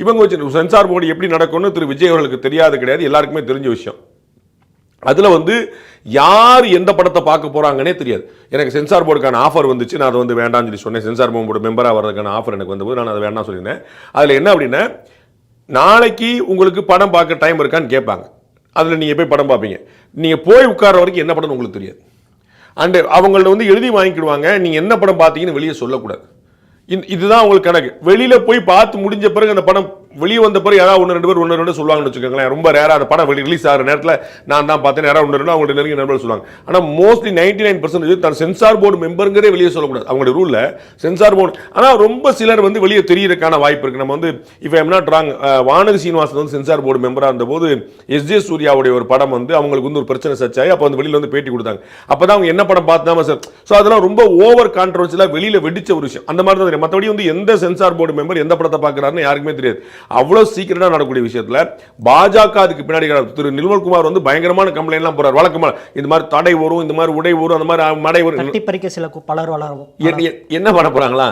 இவங்க வச்சு censor board எப்படி நடக்கும்னு திரு விஜய் அவர்களுக்கு தெரியாது கிடையாது, எல்லாருக்குமே தெரிஞ்ச விஷயம். அதுல வந்து யார் எந்த படத்தை பார்க்க போறாங்கன்னே தெரியாது. எனக்கு சென்சார் போர்டுக்கான ஆஃபர் வந்துச்சு, நான் அதை வந்து வேண்டாம்னு சொல்லி சொன்னேன். சென்சார் போர்டு மெம்பரா வர்றதுக்கான ஆஃபர் எனக்கு வந்தபோது நான் அதை வேண்டாம் சொல்லியிருந்தேன். அதுல என்ன அப்படின்னா, நாளைக்கு உங்களுக்கு படம் பார்க்க டைம் இருக்கான்னு கேட்பாங்க. அதுல நீங்க போய் படம் பார்ப்பீங்க. நீங்க போய் உட்கார்ற வரைக்கும் என்ன படம்னு உங்களுக்கு தெரியாது. அண்ட் அவங்கள்ட்ட வந்து எழுதி வாங்கிக்கிடுவாங்க, நீங்க என்ன படம் பார்த்தீங்கன்னு வெளியே சொல்லக்கூடாது. இதுதான் உங்களுக்கு கணக்கு. வெளியில போய் பார்த்து முடிஞ்ச பிறகு அந்த படம் வெளியே வந்த பிறகு யாராவது ஒன்று ரெண்டு பேர் சொல்லுவாங்கன்னு வச்சுக்கோங்களேன். ரொம்ப ரேரா அந்த படம் ரிலீஸ் ஆகிற நேரத்தில் நான் தான் பார்த்தேன், யாராவது ஒன்று ரெண்டு அவங்களுடைய நெருங்கிய நண்பர்கள் சொல்லுவாங்க. ஆனால் மோஸ்ட்லி 99% தான் சென்சார் போர்டு மெம்பருங்கிறே வெளியே சொல்லக்கூடாது. அவங்களுடைய ரூல்ல சென்சார் போர்டு. ஆனால் ரொம்ப சிலர் வந்து வெளியே தெரியறதுக்கான வாய்ப்பு இருக்கு. நம்ம வந்து if I am not wrong, Vanathi Srinivasan வந்து சென்சார் போர்டு மெம்பராக இருந்தபோது எஸ்.ஜே. சூர்யாவுடைய ஒரு படம் வந்து அவங்களுக்கு வந்து ஒரு பிரச்சனை சச்சாயி. அப்போ வந்து வெளியில வந்து பேட்டி கொடுத்தாங்க. அப்பதான் அவங்க என்ன படம் பார்த்தாம சார். ஸோ அதெல்லாம் ரொம்ப ஓவர் கான்ட்ரவர்சியலாக வெளியில வெடிச்ச ஒரு விஷயம். அந்த மாதிரி தான். மற்றபடி வந்து எந்த சென்சார் போர்டு மெம்பர் எந்த படத்தை பார்க்கிறாருன்னு யாருக்குமே தெரியாது. அவ்வளவு சீக்கிரம் நடக்கக்கூடிய விஷயத்துல பாஜக அதுக்கு பின்னாடி திரு நிர்மல்குமார் வந்து பயங்கரமான கம்ப்ளைண்ட் எல்லாம் போறார். வழக்கமா இந்த மாதிரி தடை வரும், இந்த மாதிரி உடை வரும், அந்த மாதிரி மடை வரும், தட்டி பறிக்க சில பலர் வளரும். என்ன பண்ண போறாங்களா?